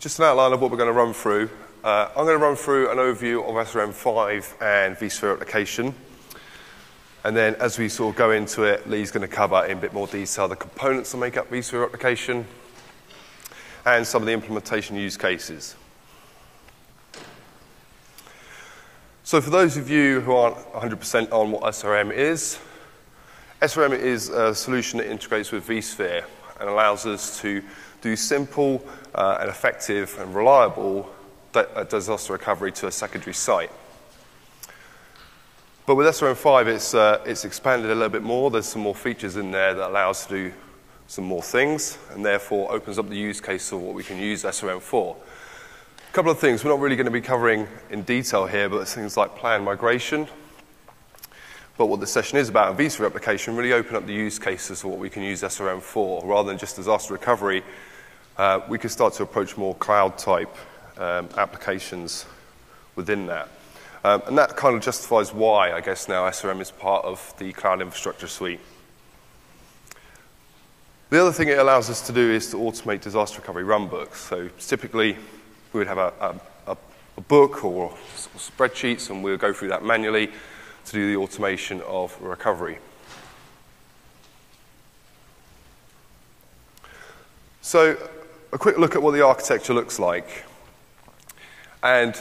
Just an outline of what we're going to run through. I'm going to run through an overview of SRM 5 and vSphere Replication. And then as we sort of go into it, Lee's going to cover in a bit more detail the components that make up vSphere Replication and some of the implementation use cases. So for those of you who aren't 100% on what SRM is a solution that integrates with vSphere and allows us to do simple and effective and reliable disaster recovery to a secondary site. But with SRM 5, it's expanded a little bit more. There's some more features in there that allow us to do some more things, and therefore opens up the use case of what we can use SRM for. A couple of things we're not really going to be covering in detail here, but it's things like plan migration. But what the session is about in vSphere Replication, really open up the use cases for what we can use SRM for. Rather than just disaster recovery, we can start to approach more cloud-type applications within that. And that kind of justifies why, I guess, now SRM is part of the cloud infrastructure suite. The other thing it allows us to do is to automate disaster recovery runbooks. So typically, we would have a book or spreadsheets, and we'll go through that manually to do the automation of recovery. So a quick look at what the architecture looks like. And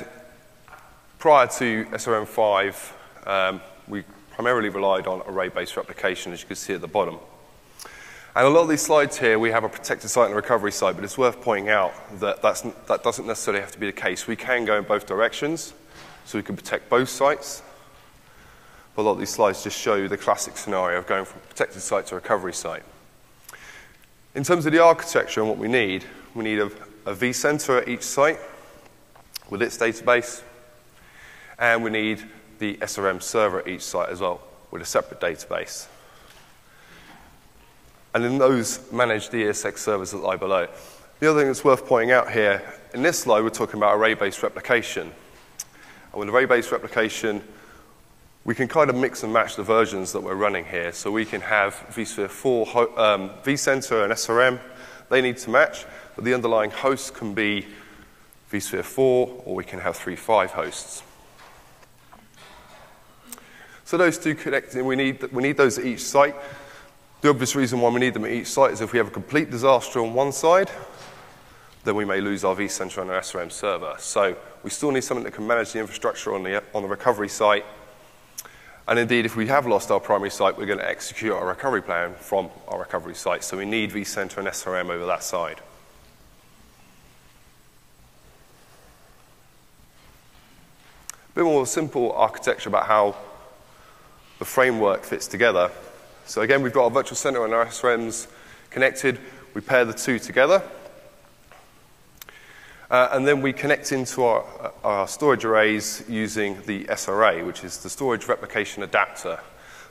prior to SRM 5, we primarily relied on array-based replication, as you can see at the bottom. And a lot of these slides here, we have a protected site and a recovery site, but it's worth pointing out that that doesn't necessarily have to be the case. We can go in both directions, so we can protect both sites. But a lot of these slides just show you the classic scenario of going from protected site to recovery site. In terms of the architecture and what we need a vCenter at each site with its database, and we need the SRM server at each site as well with a separate database. And then those manage the ESX servers that lie below. The other thing that's worth pointing out here, in this slide we're talking about array-based replication. And with array-based replication, we can kind of mix and match the versions that we're running here. So we can have vSphere 4, vCenter and SRM. They need to match, but the underlying host can be vSphere 4, or we can have 3.5 hosts. So those two connect, and we need those at each site. The obvious reason why we need them at each site is if we have a complete disaster on one side, then we may lose our vCenter and our SRM server. So we still need something that can manage the infrastructure on the recovery site. And indeed, if we have lost our primary site, we're going to execute our recovery plan from our recovery site. So we need vCenter and SRM over that side. A bit more simple architecture about how the framework fits together. So again, we've got our virtual center and our SRMs connected. We pair the two together. And then we connect into our storage arrays using the SRA, which is the Storage Replication Adapter.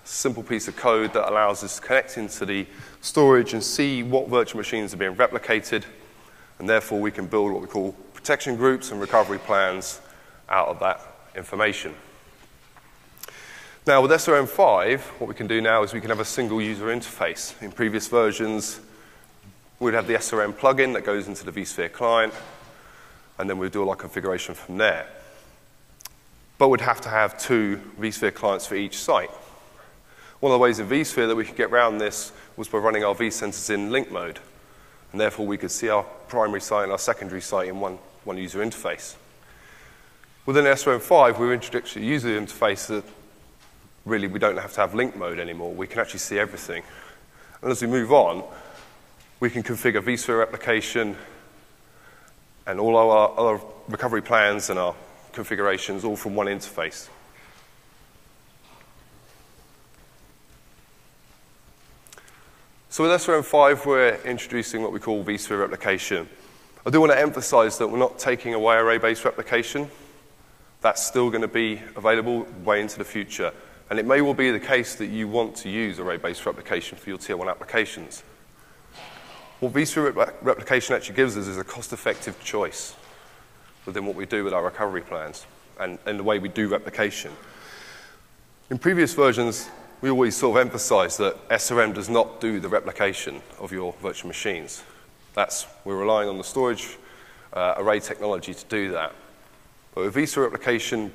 It's a simple piece of code that allows us to connect into the storage and see what virtual machines are being replicated. And therefore, we can build what we call protection groups and recovery plans out of that information. Now, with SRM 5, what we can do now is we can have a single user interface. In previous versions, we'd have the SRM plugin that goes into the vSphere client, and then we'd do all our configuration from there. But we'd have to have two vSphere clients for each site. One of the ways in vSphere that we could get around this was by running our vCenters in link mode. And therefore, we could see our primary site and our secondary site in one user interface. Within SRM 5, we introduced a user interface that really we don't have to have link mode anymore. We can actually see everything. And as we move on, we can configure vSphere Replication and all our other recovery plans and our configurations all from one interface. So with SRM 5, we're introducing what we call vSphere Replication. I do want to emphasize that we're not taking away array-based replication. That's still going to be available way into the future. And it may well be the case that you want to use array-based replication for your Tier 1 applications. What vSphere Replication actually gives us is a cost-effective choice within what we do with our recovery plans and the way we do replication. In previous versions, we always sort of emphasize that SRM does not do the replication of your virtual machines. We're relying on the storage array technology to do that. But with vSphere Replication,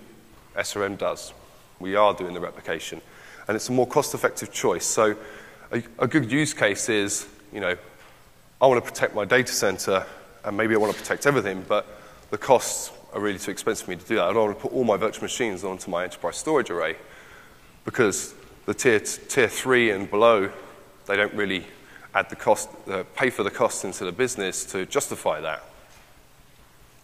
SRM does. We are doing the replication. And it's a more cost-effective choice. So a good use case is, you know, I want to protect my data center, and maybe I want to protect everything, but the costs are really too expensive for me to do that. I don't want to put all my virtual machines onto my enterprise storage array because the tier 3 and below, they don't really add the cost, pay for the costs into the business to justify that.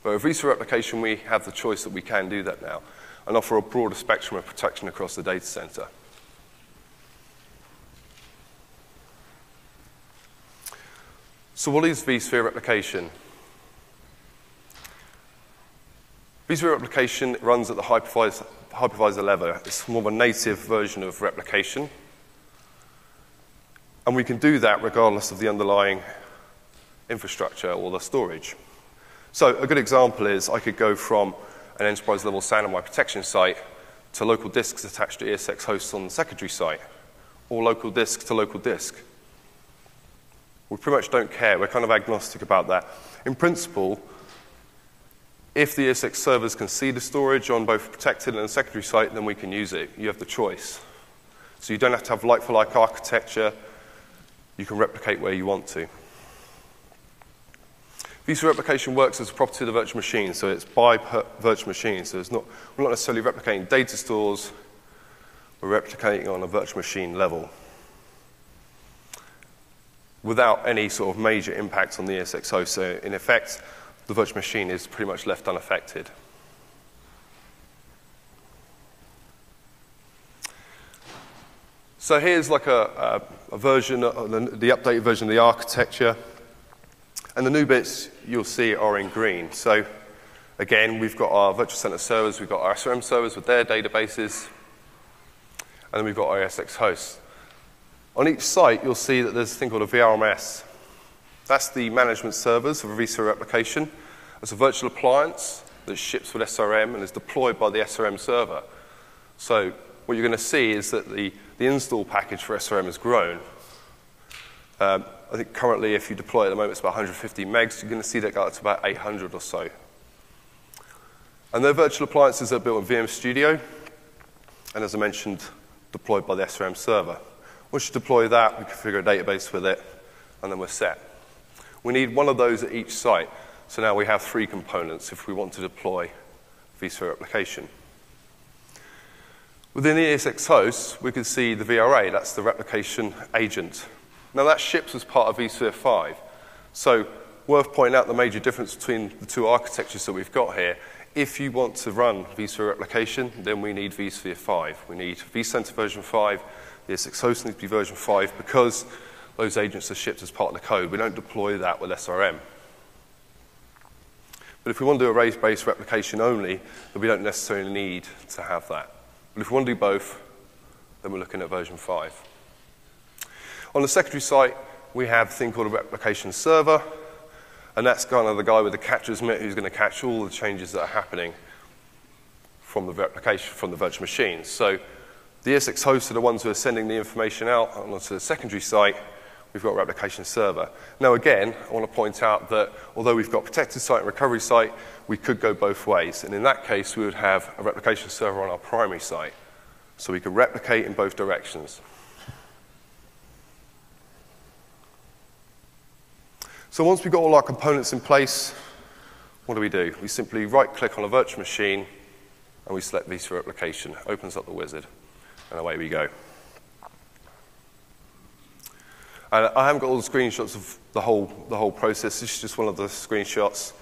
But with vSphere Replication, we have the choice that we can do that now and offer a broader spectrum of protection across the data center. So what is vSphere Replication? vSphere Replication runs at the hypervisor level. It's more of a native version of replication. And we can do that regardless of the underlying infrastructure or the storage. So a good example is I could go from an enterprise level SAN on my protection site to local disks attached to ESX hosts on the secondary site, or local disk to local disk. We pretty much don't care. We're kind of agnostic about that. In principle, if the ESX servers can see the storage on both protected and secondary site, then we can use it. You have the choice. So you don't have to have like-for-like architecture. You can replicate where you want to. vSphere Replication works as a property of the virtual machine, so it's by virtual machine. So we're not necessarily replicating data stores. We're replicating on a virtual machine level without any sort of major impact on the ESX host. So in effect, the virtual machine is pretty much left unaffected. So here's like a version, the updated version of the architecture. And the new bits you'll see are in green. So again, we've got our virtual center servers, we've got our SRM servers with their databases, and then we've got our ESX hosts. On each site, you'll see that there's a thing called a VRMS. That's the management servers of a vSphere Replication. It's a virtual appliance that ships with SRM and is deployed by the SRM server. So what you're going to see is that the install package for SRM has grown. I think currently, if you deploy at the moment, it's about 150 megs. You're going to see that go up to about 800 or so. And they're virtual appliances that are built in VM Studio, and as I mentioned, deployed by the SRM server. Once you deploy that, we configure a database with it, and then we're set. We need one of those at each site. So now we have 3 components if we want to deploy vSphere Replication. Within the ESX host, we can see the VRA, that's the replication agent. Now that ships as part of vSphere 5. So worth pointing out the major difference between the 2 architectures that we've got here. If you want to run vSphere Replication, then we need vSphere 5. We need vCenter version 5. The ESX host needs to be version 5 because those agents are shipped as part of the code. We don't deploy that with SRM. But if we want to do array-based replication only, then we don't necessarily need to have that. But if we want to do both, then we're looking at version 5. On the secondary site, we have a thing called a replication server, and that's kind of the guy with the catcher's mitt who's going to catch all the changes that are happening from the replication, from the virtual machines. So the ESX hosts are the ones who are sending the information out onto the secondary site. We've got a replication server. Now again, I want to point out that although we've got protected site and recovery site, we could go both ways. And in that case, we would have a replication server on our primary site. So we could replicate in both directions. So once we've got all our components in place, what do? We simply right-click on a virtual machine, and we select vSphere Replication. Opens up the wizard, and away we go. And I haven't got all the screenshots of the whole process. This is just one of the screenshots.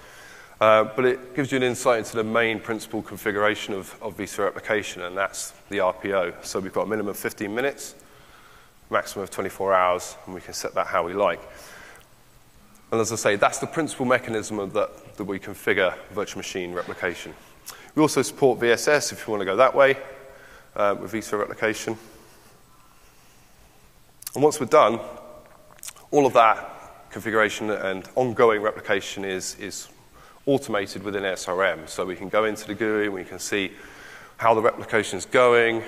But it gives you an insight into the main principal configuration of vSphere Replication, and that's the RPO. So we've got a minimum of 15 minutes, maximum of 24 hours, and we can set that how we like. And as I say, that's the principal mechanism that we configure virtual machine replication. We also support VSS if you want to go that way with vSphere Replication. And once we're done, all of that configuration and ongoing replication is automated within SRM. So we can go into the GUI, we can see how the replication is going.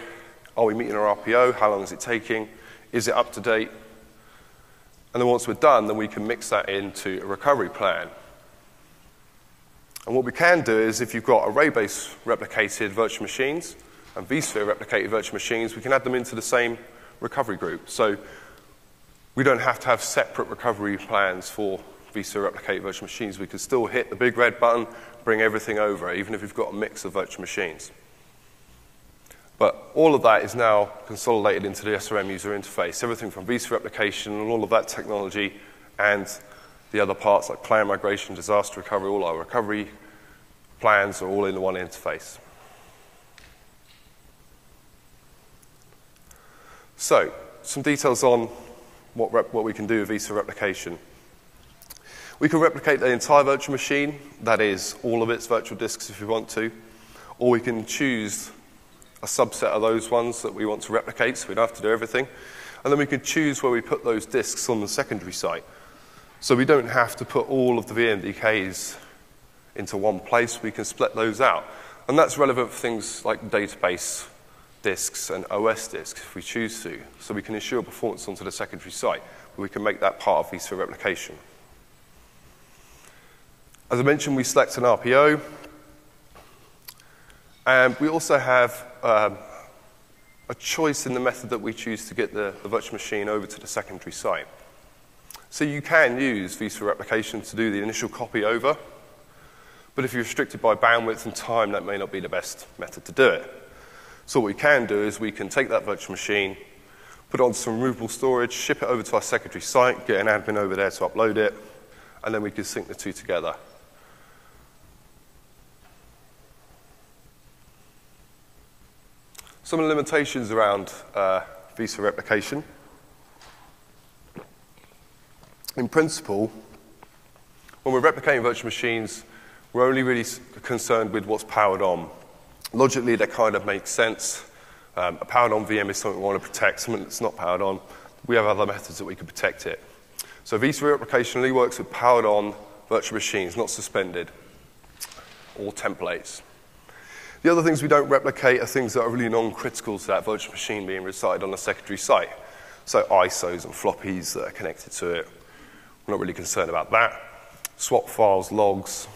Are we meeting our RPO? How long is it taking? Is it up to date? And then once we're done, then we can mix that into a recovery plan. And what we can do is, if you've got array-based replicated virtual machines and vSphere replicated virtual machines, we can add them into the same recovery group. So we don't have to have separate recovery plans for vSphere replicated virtual machines. We can still hit the big red button, bring everything over, even if we've got a mix of virtual machines. But all of that is now consolidated into the SRM user interface. Everything from vSphere replication and all of that technology and the other parts like plan migration, disaster recovery, all our recovery plans are all in the one interface. So, some details on what we can do with vSphere replication. We can replicate the entire virtual machine, that is, all of its virtual disks if we want to, or we can choose a subset of those ones that we want to replicate, so we don't have to do everything. And then we can choose where we put those disks on the secondary site. So we don't have to put all of the VMDKs into one place, we can split those out. And that's relevant for things like database disks and OS disks if we choose to. So we can ensure performance onto the secondary site, but we can make that part of vSphere replication. As I mentioned, we select an RPO, and we also have a choice in the method that we choose to get the virtual machine over to the secondary site. So you can use vSphere replication to do the initial copy over, but if you're restricted by bandwidth and time, that may not be the best method to do it. So what we can do is we can take that virtual machine, put it on some removable storage, ship it over to our secondary site, get an admin over there to upload it, and then we can sync the two together. Some of the limitations around vSphere replication. In principle, when we're replicating virtual machines, we're only really concerned with what's powered on. Logically, that kind of makes sense. A powered-on VM is something we want to protect. Something that's not powered on, we have other methods that we can protect it. So vSphere replication only works with powered-on virtual machines, not suspended, or templates. The other things we don't replicate are things that are really non-critical to that virtual machine being resided on the secondary site. So ISOs and floppies that are connected to it. We're not really concerned about that. Swap files, logs,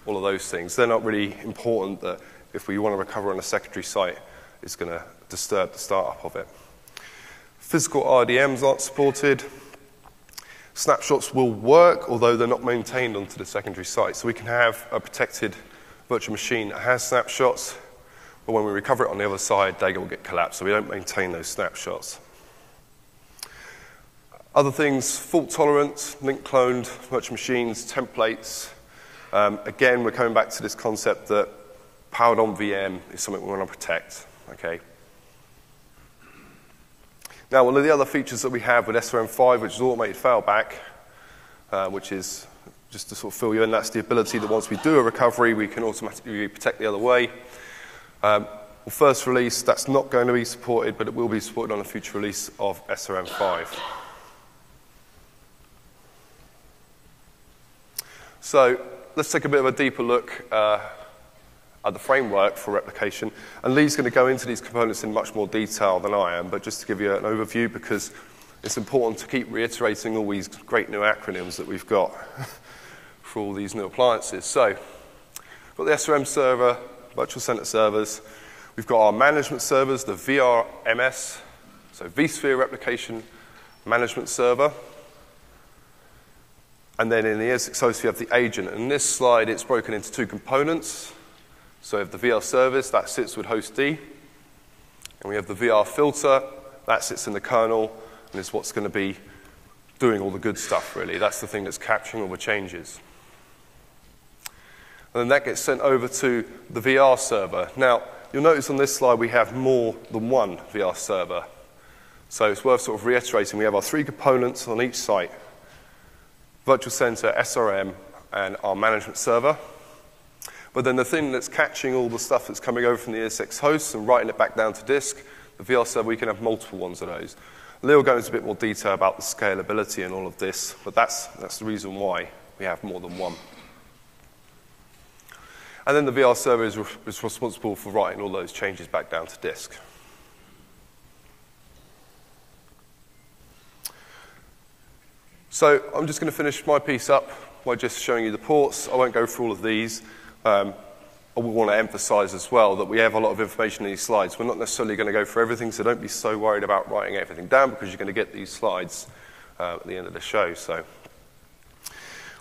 all of those things. They're not really important that if we want to recover on a secondary site, it's going to disturb the startup of it. Physical RDMs aren't supported. Snapshots will work, although they're not maintained onto the secondary site. So we can have a protected virtual machine that has snapshots, but when we recover it on the other side, they will get collapsed, so we don't maintain those snapshots. Other things, fault tolerance, link cloned virtual machines, templates. Again, we're coming back to this concept that powered on VM is something we want to protect. Okay. Now, one of the other features that we have with SRM 5, which is automated failback, which is just to sort of fill you in, that's the ability that once we do a recovery, we can automatically protect the other way. Well, first release, that's not going to be supported, but it will be supported on a future release of SRM 5. So let's take a bit of a deeper look at the framework for replication. And Lee's going to go into these components in much more detail than I am, but just to give you an overview, because it's important to keep reiterating all these great new acronyms that we've got for all these new appliances. So we've got the SRM server, virtual center servers. We've got our management servers, the VRMS, so vSphere Replication Management Server. And then in the ESX host, we have the agent. And in this slide, it's broken into two components. So we have the VR service, that sits with host D. And we have the VR filter, that sits in the kernel, and is what's going to be doing all the good stuff, really. That's the thing that's capturing all the changes. And then that gets sent over to the VR server. Now, you'll notice on this slide we have more than one VR server. So it's worth sort of reiterating. We have our three components on each site: Virtual Center, SRM, and our management server. But then the thing that's catching all the stuff that's coming over from the ESX hosts and writing it back down to disk, the VR server, we can have multiple ones of those. Lee will go into a bit more detail about the scalability and all of this, but that's the reason why we have more than one. And then the VR server is responsible for writing all those changes back down to disk. So I'm just going to finish my piece up by just showing you the ports. I won't go through all of these. I will want to emphasize as well that we have a lot of information in these slides. We're not necessarily going to go through everything, so don't be so worried about writing everything down because you're going to get these slides at the end of the show. So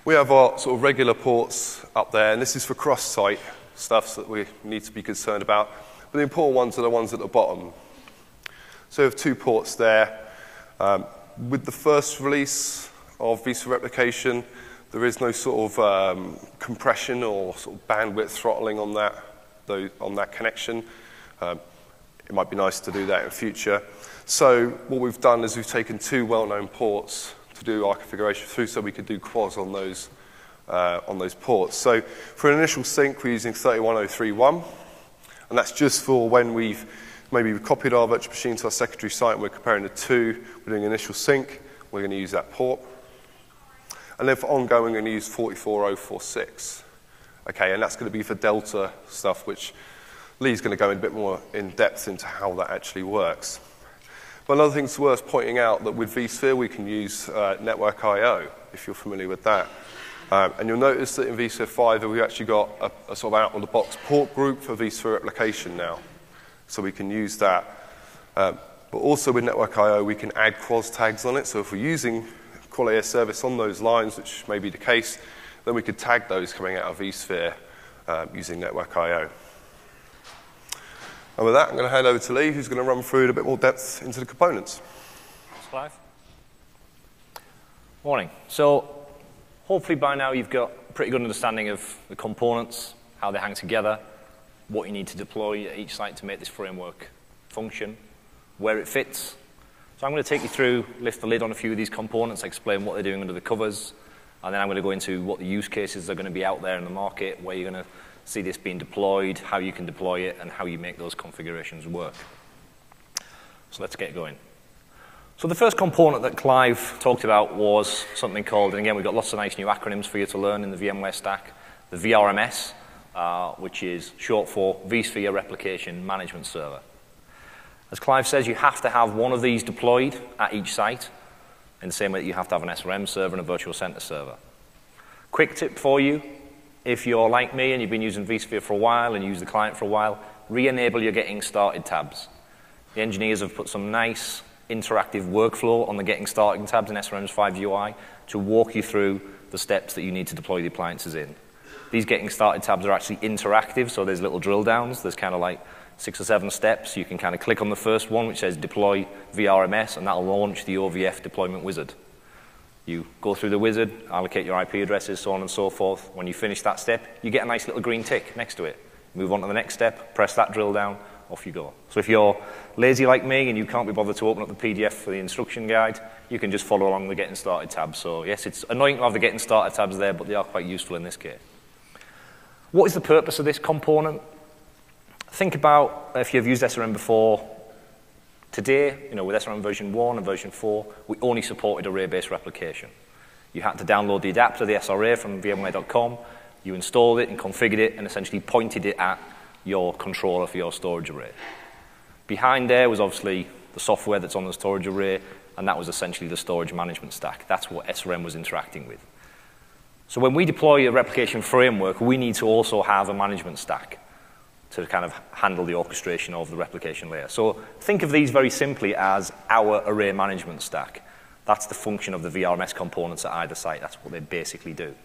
we have our sort of regular ports up there, and this is for cross-site stuff that we need to be concerned about. But the important ones are the ones at the bottom. So we have 2 ports there. With the first release of vSphere Replication, there is no sort of compression or sort of bandwidth throttling on that connection. It might be nice to do that in future. So what we've done is we've taken 2 well-known ports to do our configuration through, so we could do quads on those ports. So for an initial sync, we're using 31031, and that's just for when we've copied our virtual machine to our secondary site and we're comparing the 2, we're doing initial sync, we're going to use that port. And then for ongoing, we're going to use 44046. Okay, and that's going to be for Delta stuff, which Lee's going to go in a bit more in depth into how that actually works. But another thing that's worth pointing out that with vSphere, we can use network I/O, if you're familiar with that. And you'll notice that in vSphere 5, we've actually got a sort of out-of-the-box port group for vSphere Replication now. So we can use that. But also with network I/O, we can add quas tags on it. So if we're using quality of service on those lines, which may be the case, then we could tag those coming out of vSphere using network I/O. And with that, I'm going to hand over to Lee, who's going to run through in a bit more depth into the components. Thanks, Clive. Morning. So hopefully by now you've got a pretty good understanding of the components, how they hang together, what you need to deploy at each site to make this framework function, where it fits. So I'm going to take you through, lift the lid on a few of these components, explain what they're doing under the covers, and then I'm going to go into what the use cases are going to be out there in the market, where you're going to see this being deployed, how you can deploy it, and how you make those configurations work. So let's get going. So the first component that Clive talked about was something called, and again, we've got lots of nice new acronyms for you to learn in the VMware stack, the VRMS, which is short for vSphere Replication Management Server. As Clive says, you have to have one of these deployed at each site, in the same way that you have to have an SRM server and a virtual center server. Quick tip for you, if you're like me and you've been using vSphere for a while and you use the client for a while, re-enable your Getting Started tabs. The engineers have put some nice interactive workflow on the Getting Started tabs in SRM's 5 UI to walk you through the steps that you need to deploy the appliances in. These Getting Started tabs are actually interactive, so there's little drill downs. There's kind of like 6 or 7 steps. You can kind of click on the first one, which says Deploy VRMS, and that'll launch the OVF deployment wizard. You go through the wizard, allocate your IP addresses, so on and so forth. When you finish that step, you get a nice little green tick next to it. Move on to the next step, press that drill down, off you go. So if you're lazy like me and you can't be bothered to open up the PDF for the instruction guide, you can just follow along the Getting Started tab. So yes, it's annoying to have the Getting Started tabs there, but they are quite useful in this case. What is the purpose of this component? Think about if you've used SRM before. Today, with SRM version 1 and version 4, we only supported array-based replication. You had to download the adapter, the SRA, from VMware.com. You installed it and configured it and essentially pointed it at your controller for your storage array. Behind there was obviously the software that's on the storage array, and that was essentially the storage management stack. That's what SRM was interacting with. So when we deploy a replication framework, we need to also have a management stack to kind of handle the orchestration of the replication layer. So think of these very simply as our array management stack. That's the function of the VRMS components at either site. That's what they basically do.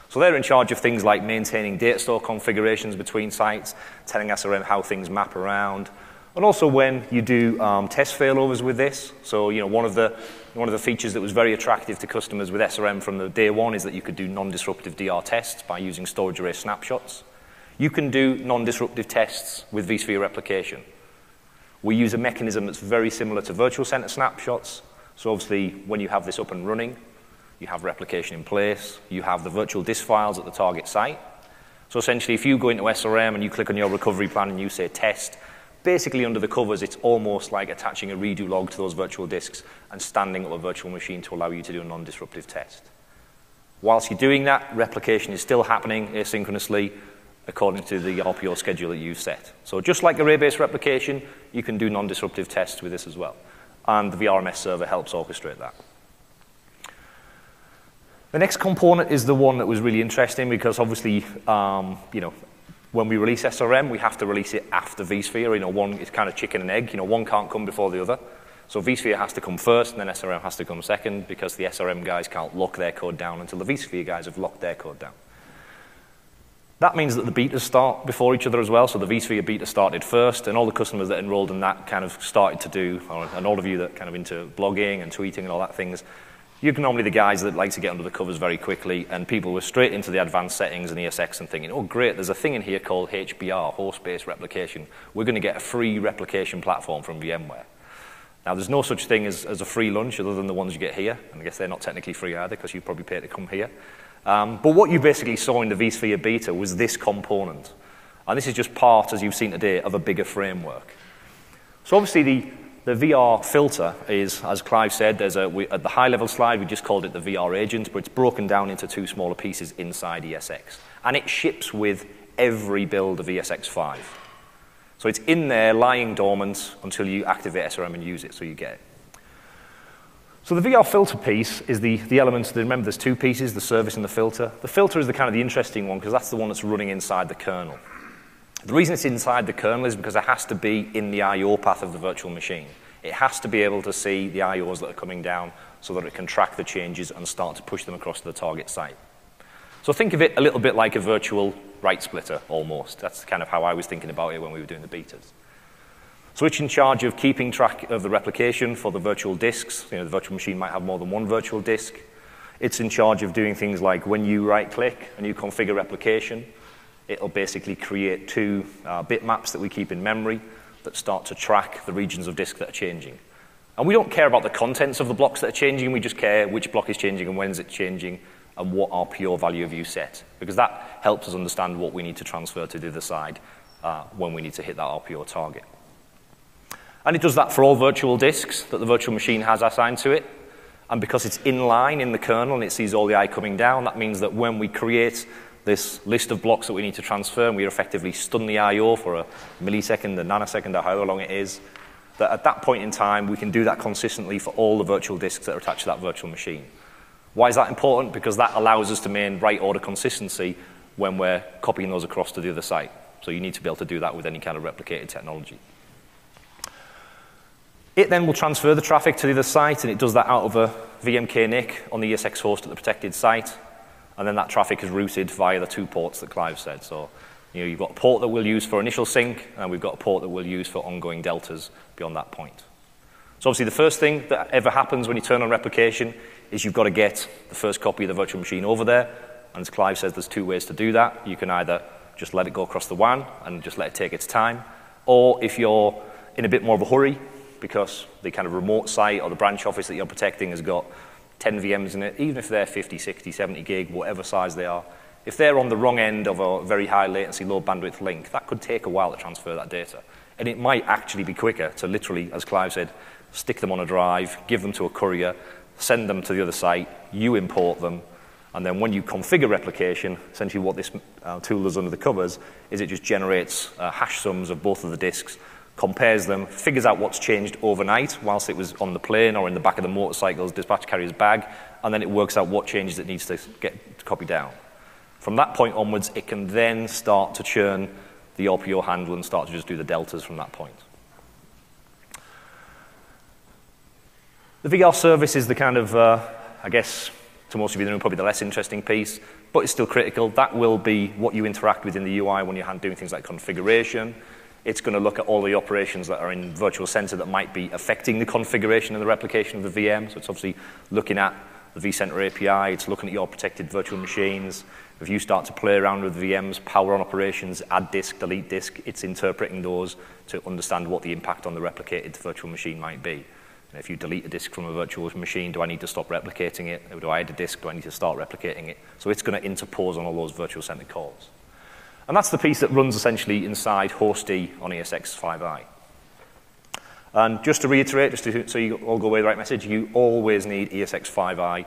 So they're in charge of things like maintaining data store configurations between sites, telling SRM how things map around, and also when you do test failovers with this. So one of the features that was very attractive to customers with SRM from the day one is that you could do non-disruptive DR tests by using storage array snapshots. You can do non-disruptive tests with vSphere Replication. We use a mechanism that's very similar to virtual center snapshots. So obviously, when you have this up and running, you have replication in place. You have the virtual disk files at the target site. So essentially, if you go into SRM and you click on your recovery plan and you say test, basically under the covers, it's almost like attaching a redo log to those virtual disks and standing up a virtual machine to allow you to do a non-disruptive test. Whilst you're doing that, replication is still happening asynchronously according to the RPO schedule that you've set. So just like array-based replication, you can do non-disruptive tests with this as well. And the VRMS server helps orchestrate that. The next component is the one that was really interesting because obviously, when we release SRM, we have to release it after vSphere. One is kind of chicken and egg. One can't come before the other. So vSphere has to come first, and then SRM has to come second because the SRM guys can't lock their code down until the vSphere guys have locked their code down. That means that the betas start before each other as well. So the vSphere beta started first, and all the customers that enrolled in that kind of started to do, and all of you that kind of into blogging and tweeting and all that things, you're normally the guys that like to get under the covers very quickly, and people were straight into the advanced settings and ESX and thinking, oh, great, there's a thing in here called HBR, host-based replication. We're going to get a free replication platform from VMware. Now, there's no such thing as a free lunch other than the ones you get here, and I guess they're not technically free either because you probably pay to come here. But what you basically saw in the vSphere beta was this component. And this is just part, as you've seen today, of a bigger framework. So obviously, the VR filter is, as Clive said, at the high-level slide, we just called it the VR agent, but it's broken down into two smaller pieces inside ESX. And it ships with every build of ESX 5. So it's in there, lying dormant, until you activate SRM and use it, so you get it. So the VR filter piece is the elements, remember there's two pieces, the service and the filter. The filter is the kind of the interesting one, because that's the one that's running inside the kernel. The reason it's inside the kernel is because it has to be in the I/O path of the virtual machine. It has to be able to see the I/Os that are coming down so that it can track the changes and start to push them across to the target site. So think of it a little bit like a virtual write splitter, almost. That's kind of how I was thinking about it when we were doing the betas. So it's in charge of keeping track of the replication for the virtual disks. The virtual machine might have more than one virtual disk. It's in charge of doing things like when you right-click and you configure replication, it'll basically create two bitmaps that we keep in memory that start to track the regions of disk that are changing. And we don't care about the contents of the blocks that are changing, we just care which block is changing and when is it changing and what our pure value of use set, because that helps us understand what we need to transfer to the other side when we need to hit that RPO target. And it does that for all virtual disks that the virtual machine has assigned to it. And because it's inline in the kernel and it sees all the I coming down, that means that when we create this list of blocks that we need to transfer, and we effectively stun the I/O for a millisecond, a nanosecond, or however long it is, that at that point in time, we can do that consistently for all the virtual disks that are attached to that virtual machine. Why is that important? Because that allows us to maintain write order consistency when we're copying those across to the other site. So you need to be able to do that with any kind of replicated technology. It then will transfer the traffic to the other site, and it does that out of a VMK NIC on the ESX host at the protected site. And then that traffic is routed via the two ports that Clive said. So you've got a port that we'll use for initial sync, and we've got a port that we'll use for ongoing deltas beyond that point. So obviously the first thing that ever happens when you turn on replication is you've got to get the first copy of the virtual machine over there. And as Clive says, there's two ways to do that. You can either just let it go across the WAN and just let it take its time, or if you're in a bit more of a hurry, because the kind of remote site or the branch office that you're protecting has got 10 VMs in it, even if they're 50, 60, 70 gig, whatever size they are, if they're on the wrong end of a very high latency, low bandwidth link, that could take a while to transfer that data. And it might actually be quicker to literally, as Clive said, stick them on a drive, give them to a courier, send them to the other site, you import them, and then when you configure replication, essentially what this tool does under the covers is it just generates hash sums of both of the disks, compares them, figures out what's changed overnight whilst it was on the plane or in the back of the motorcycle's dispatch carrier's bag, and then it works out what changes it needs to get to copy down. From that point onwards, it can then start to churn the RPO handle and start to just do the deltas from that point. The VR service is the kind of, I guess, to most of you, probably the less interesting piece, but it's still critical. That will be what you interact with in the UI when you're doing things like configuration. It's going to look at all the operations that are in vCenter that might be affecting the configuration and the replication of the VM. So it's obviously looking at the vCenter API. It's looking at your protected virtual machines. If you start to play around with VMs, power on operations, add disk, delete disk, it's interpreting those to understand what the impact on the replicated virtual machine might be. And if you delete a disk from a virtual machine, do I need to stop replicating it? Or do I add a disk? Do I need to start replicating it? So it's going to interpose on all those virtual center calls. And that's the piece that runs essentially inside hostd on ESX 5i. And just to reiterate, so you all go away with the right message, you always need ESX 5i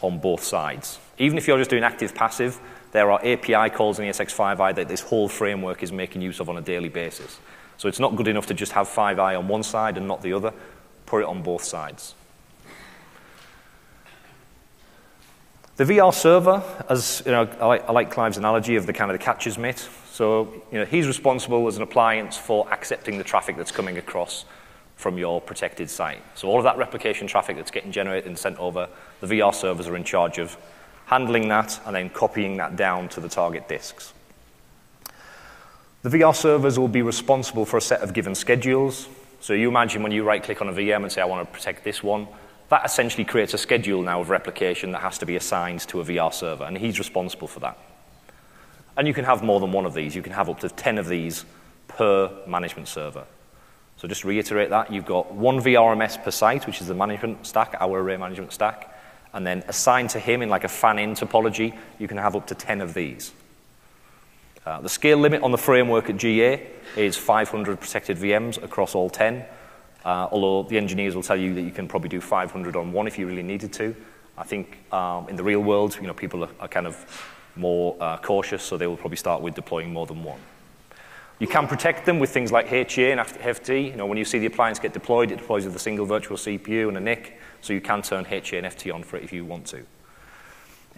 on both sides. Even if you're just doing active-passive, there are API calls in ESX 5i that this whole framework is making use of on a daily basis. So it's not good enough to just have 5i on one side and not the other. Put it on both sides. The VR server, as you know, I like Clive's analogy of the kind of the catcher's mitt. So he's responsible as an appliance for accepting the traffic that's coming across from your protected site. So all of that replication traffic that's getting generated and sent over, the VR servers are in charge of handling that and then copying that down to the target disks. The VR servers will be responsible for a set of given schedules. So you imagine when you right-click on a VM and say, I want to protect this one, that essentially creates a schedule now of replication that has to be assigned to a VR server, and he's responsible for that. And you can have more than one of these. You can have up to 10 of these per management server. So just to reiterate that, you've got one VRMS per site, which is the management stack, our array management stack, and then assigned to him in like a fan-in topology, you can have up to 10 of these. The scale limit on the framework at GA is 500 protected VMs across all 10. Although the engineers will tell you that you can probably do 500 on one if you really needed to. I think in the real world, people are kind of more cautious, so they will probably start with deploying more than one. You can protect them with things like HA and FT. When you see the appliance get deployed, it deploys with a single virtual CPU and a NIC, so you can turn HA and FT on for it if you want to.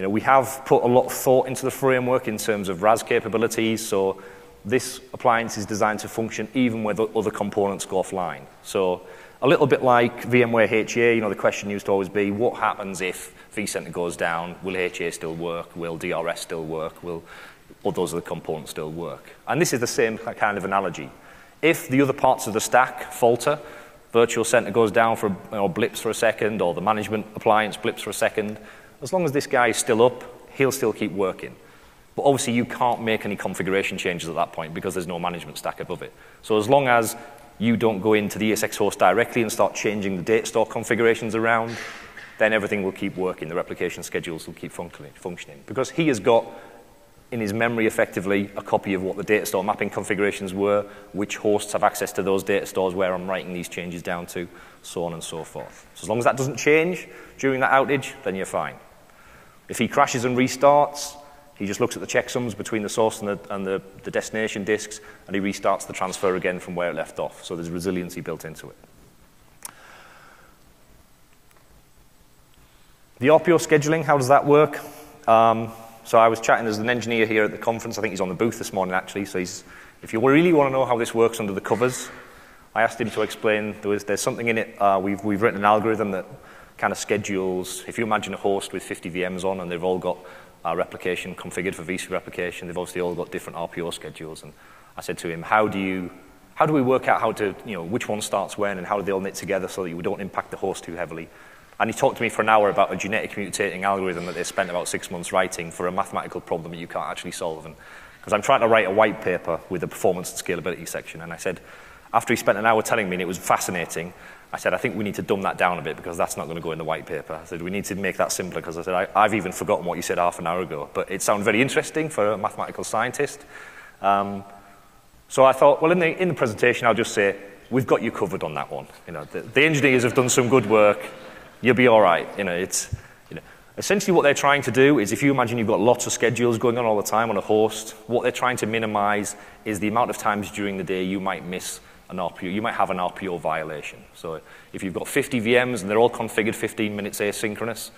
We have put a lot of thought into the framework in terms of RaaS capabilities, so this appliance is designed to function even when other components go offline. So a little bit like VMware HA, the question used to always be, what happens if vCenter goes down? Will HA still work? Will DRaaS still work? Will all those other components still work? And this is the same kind of analogy. If the other parts of the stack falter, Virtual Center goes down for blips for a second, or the management appliance blips for a second, as long as this guy is still up, he'll still keep working. But obviously, you can't make any configuration changes at that point because there's no management stack above it. So as long as you don't go into the ESX host directly and start changing the data store configurations around, then everything will keep working. The replication schedules will keep functioning. Because he has got, in his memory, effectively, a copy of what the data store mapping configurations were, which hosts have access to those data stores, where I'm writing these changes down to, so on and so forth. So as long as that doesn't change during that outage, then you're fine. If he crashes and restarts, he just looks at the checksums between the source and the destination disks, and he restarts the transfer again from where it left off. So there's resiliency built into it. The RPO scheduling, how does that work? So I was chatting, there's an engineer here at the conference. I think he's on the booth this morning, actually. So if you really want to know how this works under the covers, I asked him to explain. There's something in it. We've written an algorithm that kind of schedules. If you imagine a host with 50 VMs on, and they've all got replication configured for vSphere Replication, they've obviously all got different RPO schedules. And I said to him, how do we work out which one starts when and how do they all knit together so that you don't impact the host too heavily? And he talked to me for an hour about a genetic mutating algorithm that they spent about 6 months writing for a mathematical problem that you can't actually solve. And because I'm trying to write a white paper with a performance and scalability section, and I said, after he spent an hour telling me, and it was fascinating, I said, I think we need to dumb that down a bit because that's not going to go in the white paper. I said, we need to make that simpler because I said, I've even forgotten what you said half an hour ago. But it sounded very interesting for a mathematical scientist. So I thought, well, in the presentation, I'll just say, we've got you covered on that one. The engineers have done some good work. You'll be all right. Essentially what they're trying to do is, if you imagine you've got lots of schedules going on all the time on a host, what they're trying to minimize is the amount of times during the day you might miss an RPO. You might have an RPO violation. So if you've got 50 VMs and they're all configured 15 minutes asynchronous,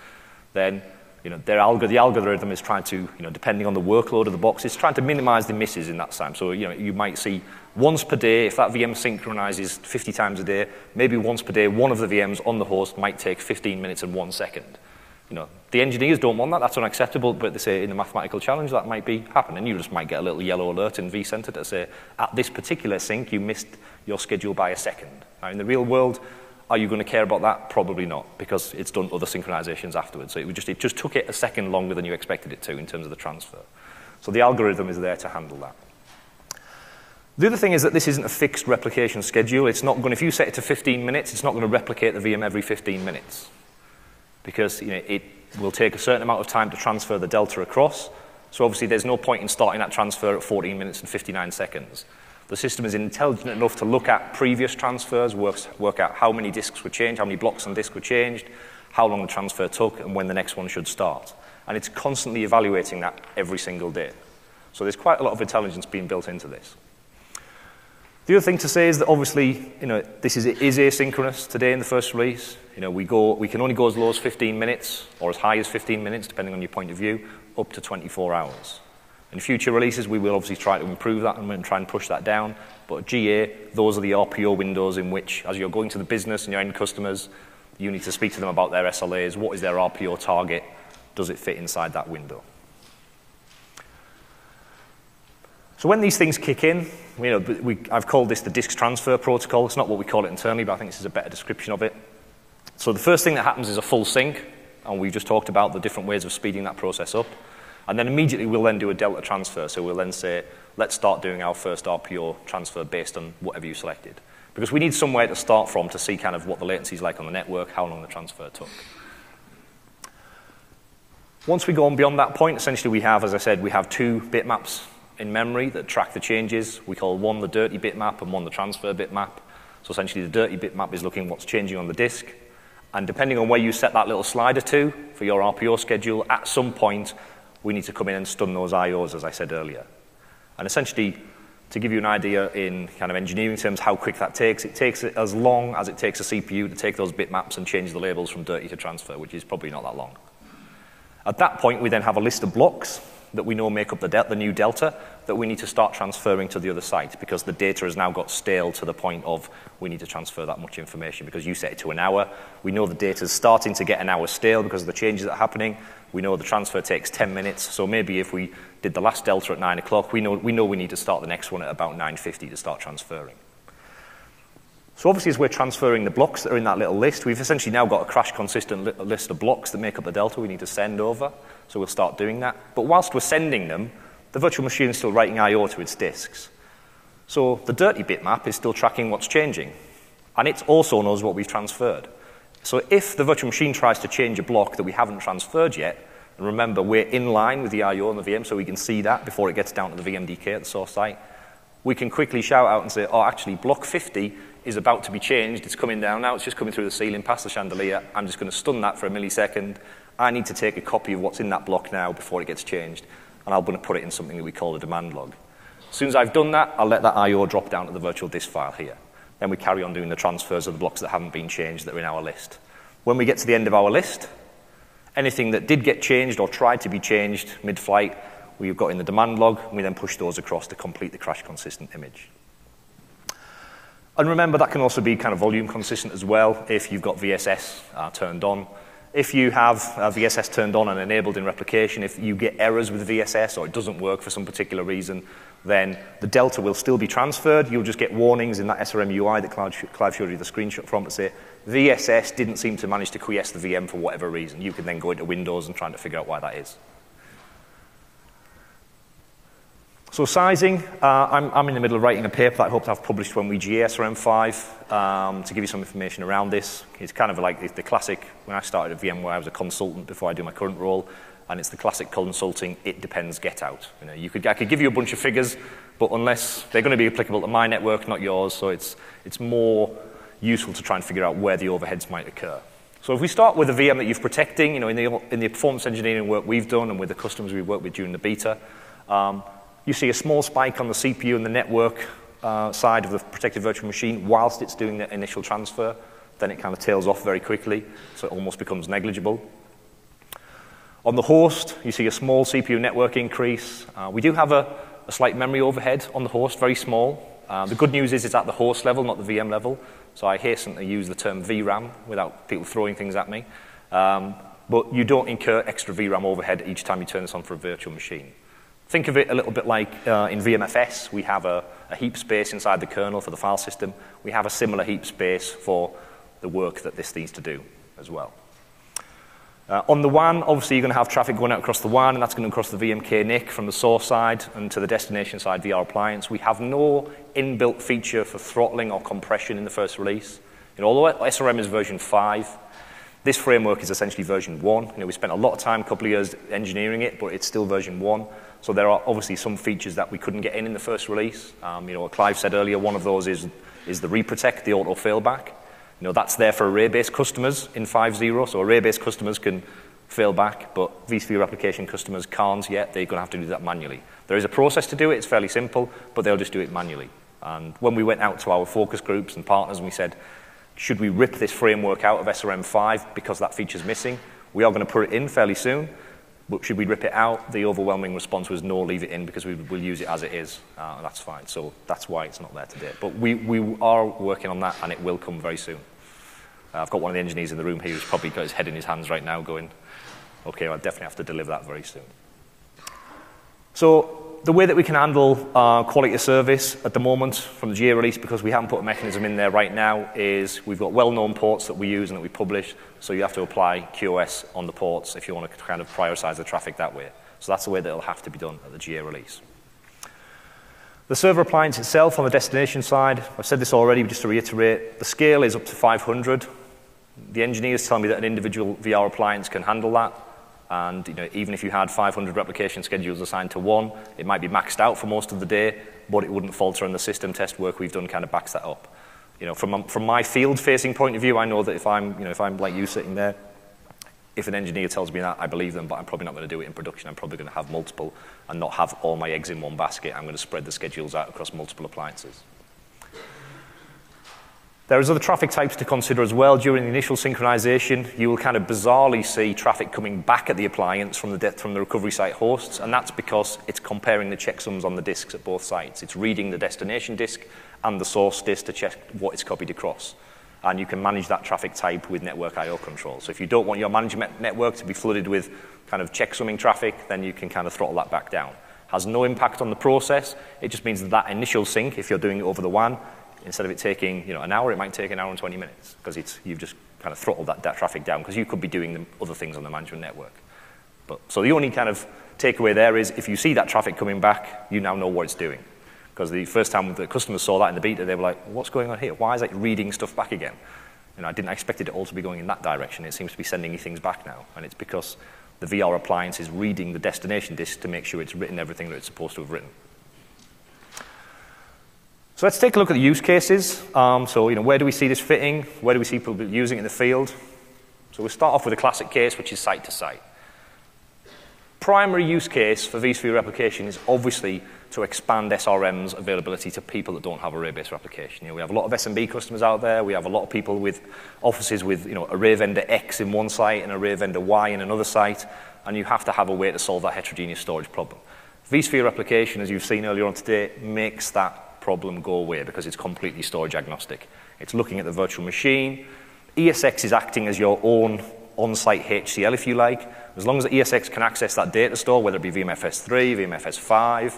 then the algorithm is trying to, depending on the workload of the box, it's trying to minimize the misses in that time. So you might see once per day, if that VM synchronizes 50 times a day, maybe once per day, one of the VMs on the host might take 15 minutes and 1 second. The engineers don't want that. That's unacceptable. But they say in the mathematical challenge that might be happening. You just might get a little yellow alert in vCenter to say, at this particular sync, you missed your schedule by a second. Now, in the real world, are you going to care about that? Probably not, because it's done other synchronizations afterwards. So it just took it a second longer than you expected it to in terms of the transfer. So the algorithm is there to handle that. The other thing is that this isn't a fixed replication schedule. It's not going. If you set it to 15 minutes, it's not going to replicate the VM every 15 minutes. Because it will take a certain amount of time to transfer the delta across. So obviously there's no point in starting that transfer at 14 minutes and 59 seconds. The system is intelligent enough to look at previous transfers, work out how many disks were changed, how many blocks on disk were changed, how long the transfer took, and when the next one should start. And it's constantly evaluating that every single day. So there's quite a lot of intelligence being built into this. The other thing to say is that obviously, this is asynchronous today in the first release. We can only go as low as 15 minutes or as high as 15 minutes, depending on your point of view, up to 24 hours. In future releases, we will obviously try to improve that and try and push that down. But at GA, those are the RPO windows in which, as you're going to the business and your end customers, you need to speak to them about their SLAs. What is their RPO target? Does it fit inside that window? So when these things kick in, I've called this the disk transfer protocol. It's not what we call it internally, but I think this is a better description of it. So the first thing that happens is a full sync, and we've just talked about the different ways of speeding that process up. And then immediately we'll then do a delta transfer. So we'll then say, let's start doing our first RPO transfer based on whatever you selected. Because we need somewhere to start from to see kind of what the latency is like on the network, how long the transfer took. Once we go on beyond that point, essentially we have, as I said, we have 2 bitmaps in memory that track the changes. We call one the dirty bitmap and one the transfer bitmap. So essentially the dirty bitmap is looking what's changing on the disk. And depending on where you set that little slider to for your RPO schedule, at some point we need to come in and stun those IOs, as I said earlier. And essentially, to give you an idea in kind of engineering terms how quick that takes, it takes as long as it takes a CPU to take those bitmaps and change the labels from dirty to transfer, which is probably not that long. At that point, we then have a list of blocks that we know make up the new delta that we need to start transferring to the other site because the data has now got stale to the point of we need to transfer that much information because you set it to an hour. We know the data is starting to get an hour stale because of the changes that are happening. We know the transfer takes 10 minutes, so maybe if we did the last delta at 9 o'clock, we know we need to start the next one at about 9:50 to start transferring. So obviously as we're transferring the blocks that are in that little list, we've essentially now got a crash-consistent list of blocks that make up the delta we need to send over, so we'll start doing that. But whilst we're sending them, the virtual machine is still writing I/O to its disks. So the dirty bitmap is still tracking what's changing, and it also knows what we've transferred. So if the virtual machine tries to change a block that we haven't transferred yet, and remember, we're in line with the I/O on the VM, so we can see that before it gets down to the VMDK at the source site, we can quickly shout out and say, oh, actually, block 50 is about to be changed. It's coming down now. It's just coming through the ceiling past the chandelier. I'm just going to stun that for a millisecond. I need to take a copy of what's in that block now before it gets changed, and I'm going to put it in something that we call a demand log. As soon as I've done that, I'll let that I/O drop down to the virtual disk file here. Then we carry on doing the transfers of the blocks that haven't been changed that are in our list. When we get to the end of our list, anything that did get changed or tried to be changed mid-flight, we've got in the demand log, and we then push those across to complete the crash-consistent image. And remember, that can also be kind of volume consistent as well if you've got VSS turned on. If you have VSS turned on and enabled in replication, if you get errors with VSS or it doesn't work for some particular reason, then the delta will still be transferred. You'll just get warnings in that SRM UI that Clive showed you the screenshot from to say, VSS didn't seem to manage to quiesce the VM for whatever reason. You can then go into Windows and try to figure out why that is. So sizing, I'm in the middle of writing a paper that I hope to have published when we GA SRM 5 to give you some information around this. It's kind of like the classic, when I started at VMware, I was a consultant before I do my current role, and it's the classic consulting, it depends, get out. I could give you a bunch of figures, but unless they're going to be applicable to my network, not yours, so it's more useful to try and figure out where the overheads might occur. So if we start with a VM that you're protecting, in the performance engineering work we've done and with the customers we've worked with during the beta, you see a small spike on the CPU and the network side of the protected virtual machine whilst it's doing the initial transfer. Then it kind of tails off very quickly, so it almost becomes negligible. On the host, you see a small CPU network increase. We do have a slight memory overhead on the host, very small. The good news is it's at the host level, not the VM level. So I hasten to use the term VRAM without people throwing things at me. But you don't incur extra VRAM overhead each time you turn this on for a virtual machine. Think of it a little bit like in VMFS, we have a heap space inside the kernel for the file system. We have a similar heap space for the work that this needs to do as well. On the WAN, obviously you're going to have traffic going out across the WAN, and that's going to cross the VMK NIC from the source side and to the destination side VR appliance. We have no inbuilt feature for throttling or compression in the first release. Although SRM is version 5, this framework is essentially version 1. We spent a lot of time, a couple of years engineering it, but it's still version 1. So there are obviously some features that we couldn't get in the first release. What Clive said earlier, one of those is the reprotect, the auto failback. That's there for array-based customers in 5.0, so array-based customers can fail back, but vSphere Replication customers can't yet. They're going to have to do that manually. There is a process to do it. It's fairly simple, but they'll just do it manually. And when we went out to our focus groups and partners and we said, should we rip this framework out of SRM 5 because that feature's missing? We are going to put it in fairly soon, but should we rip it out? The overwhelming response was no, leave it in because we'll use it as it is, and that's fine. So that's why it's not there today. But we are working on that, and it will come very soon. I've got one of the engineers in the room here who's probably got his head in his hands right now going, okay, I'll definitely have to deliver that very soon. So the way that we can handle quality of service at the moment from the GA release, because we haven't put a mechanism in there right now, is we've got well-known ports that we use and that we publish, so you have to apply QoS on the ports if you want to kind of prioritize the traffic that way. So that's the way that it'll have to be done at the GA release. The server appliance itself on the destination side, I've said this already, but just to reiterate, the scale is up to 500. The engineers tell me that an individual VR appliance can handle that. And even if you had 500 replication schedules assigned to one, it might be maxed out for most of the day, but it wouldn't falter, and the system test work we've done kind of backs that up. From my field-facing point of view, I know that if I'm like you sitting there, if an engineer tells me that, I believe them, but I'm probably not going to do it in production. I'm probably going to have multiple and not have all my eggs in one basket. I'm going to spread the schedules out across multiple appliances. There is other traffic types to consider as well. During the initial synchronization, you will kind of bizarrely see traffic coming back at the appliance from the recovery site hosts, and that's because it's comparing the checksums on the disks at both sites. It's reading the destination disk and the source disk to check what it's copied across. And you can manage that traffic type with network I/O control. So if you don't want your management network to be flooded with kind of checksumming traffic, then you can kind of throttle that back down. Has no impact on the process. It just means that initial sync, if you're doing it over the WAN, instead of it taking an hour, it might take an hour and 20 minutes because you've just kind of throttled that traffic down because you could be doing other things on the management network. So the only kind of takeaway there is if you see that traffic coming back, you now know what it's doing. Because the first time the customers saw that in the beta, they were like, what's going on here? Why is it reading stuff back again? I didn't expect it all to be going in that direction. It seems to be sending you things back now. And it's because the VR appliance is reading the destination disk to make sure it's written everything that it's supposed to have written. So let's take a look at the use cases. Where do we see this fitting? Where do we see people using it in the field? So we'll start off with a classic case, which is site-to-site. Primary use case for vSphere replication is obviously to expand SRM's availability to people that don't have array-based replication. We have a lot of SMB customers out there. We have a lot of people with offices with array vendor X in one site and array vendor Y in another site, and you have to have a way to solve that heterogeneous storage problem. vSphere replication, as you've seen earlier on today, makes that problem go away because it's completely storage agnostic. It's looking at the virtual machine. ESX is acting as your own on-site HCL, if you like. As long as the ESX can access that data store, whether it be VMFS3, VMFS5,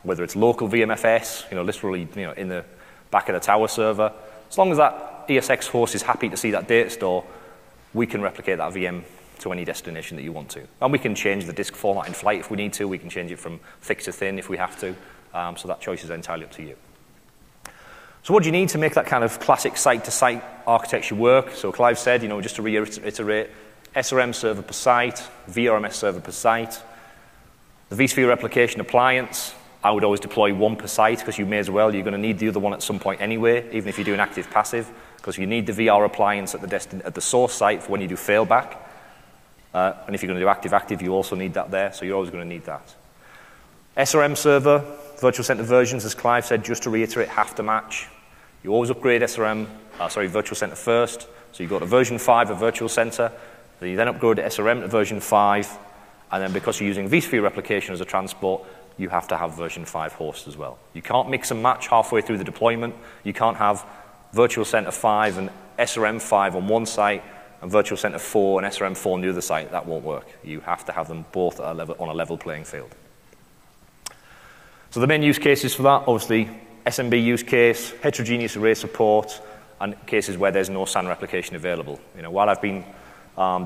whether it's local VMFS, literally in the back of the tower server, as long as that ESX host is happy to see that data store, we can replicate that VM to any destination that you want to. And we can change the disk format in flight if we need to. We can change it from thick to thin if we have to. So that choice is entirely up to you. So what do you need to make that kind of classic site-to-site architecture work? So Clive said, just to reiterate, SRM server per site, VRMS server per site. The vSphere replication appliance, I would always deploy one per site because you may as well. You're going to need the other one at some point anyway, even if you're doing active-passive, because you need the VR appliance at the source site for when you do failback. And if you're going to do active-active, you also need that there, so you're always going to need that. SRM server, virtual center versions, as Clive said, just to reiterate, have to match. You always upgrade virtual center first. So you go to version 5 of virtual center, then you then upgrade to SRM to version 5, and then because you're using vSphere replication as a transport, you have to have version 5 host as well. You can't mix and match halfway through the deployment. You can't have virtual center 5 and SRM 5 on one site and virtual center 4 and SRM 4 on the other site. That won't work. You have to have them both at on a level playing field. So the main use cases for that, obviously, SMB use case, heterogeneous array support, and cases where there's no SAN replication available. While I've been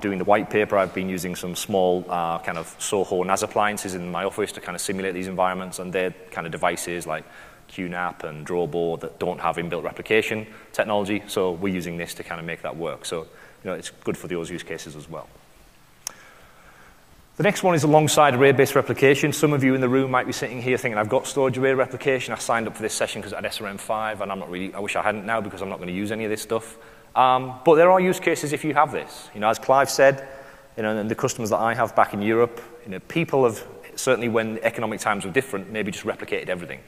doing the white paper, I've been using some small kind of Soho NAS appliances in my office to kind of simulate these environments, and they're kind of devices like QNAP and Drobo that don't have inbuilt replication technology, so we're using this to kind of make that work. So it's good for those use cases as well. The next one is alongside array-based replication. Some of you in the room might be sitting here thinking, I've got storage array replication. I signed up for this session because I had SRM 5, and I wish I hadn't now because I'm not going to use any of this stuff. But there are use cases if you have this. As Clive said, and the customers that I have back in Europe, people have, certainly when economic times were different, maybe just replicated everything.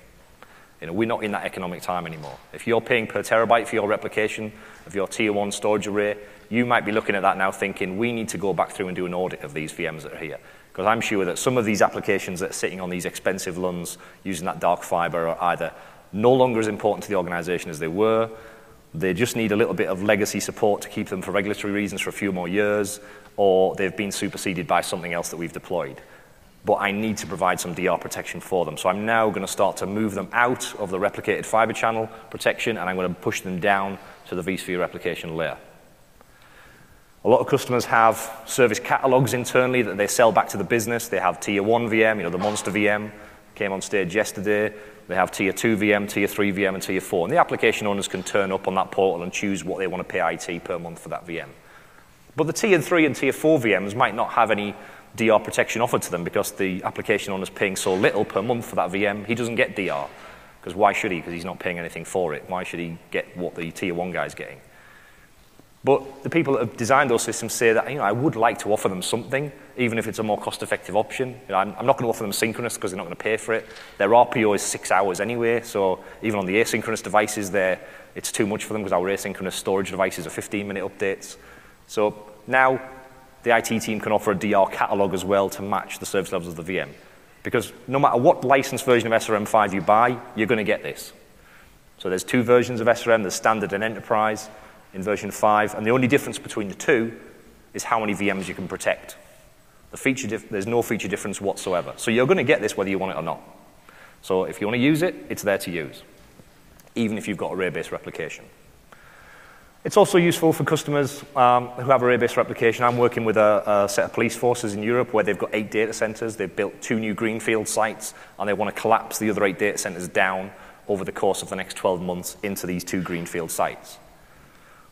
We're not in that economic time anymore. If you're paying per terabyte for your replication of your tier 1 storage array, you might be looking at that now thinking, we need to go back through and do an audit of these VMs that are here. Because I'm sure that some of these applications that are sitting on these expensive LUNs using that dark fiber are either no longer as important to the organization as they were, they just need a little bit of legacy support to keep them for regulatory reasons for a few more years, or they've been superseded by something else that we've deployed. But I need to provide some DR protection for them. So I'm now going to start to move them out of the replicated fiber channel protection, and I'm going to push them down to the vSphere replication layer. A lot of customers have service catalogs internally that they sell back to the business. They have tier 1 VM, the monster VM, came on stage yesterday. They have tier 2 VM, tier 3 VM, and tier 4. And the application owners can turn up on that portal and choose what they want to pay IT per month for that VM. But the tier 3 and tier 4 VMs might not have any DR protection offered to them because the application owner's paying so little per month for that VM, he doesn't get DR. Because why should he? Because he's not paying anything for it. Why should he get what the tier 1 guy's getting? But the people that have designed those systems say that, I would like to offer them something, even if it's a more cost-effective option. I'm not going to offer them synchronous because they're not going to pay for it. Their RPO is 6 hours anyway, so even on the asynchronous devices it's too much for them because our asynchronous storage devices are 15-minute updates. So now the IT team can offer a DR catalog as well to match the service levels of the VM. Because no matter what licensed version of SRM 5 you buy, you're going to get this. So there's 2 versions of SRM, there's Standard and Enterprise in version 5, and the only difference between the 2 is how many VMs you can protect. There's no feature difference whatsoever. So you're going to get this whether you want it or not. So if you want to use it, it's there to use, even if you've got array-based replication. It's also useful for customers who have array-based replication. I'm working with a set of police forces in Europe where they've got 8 data centers. They've built 2 new greenfield sites, and they want to collapse the other 8 data centers down over the course of the next 12 months into these 2 greenfield sites.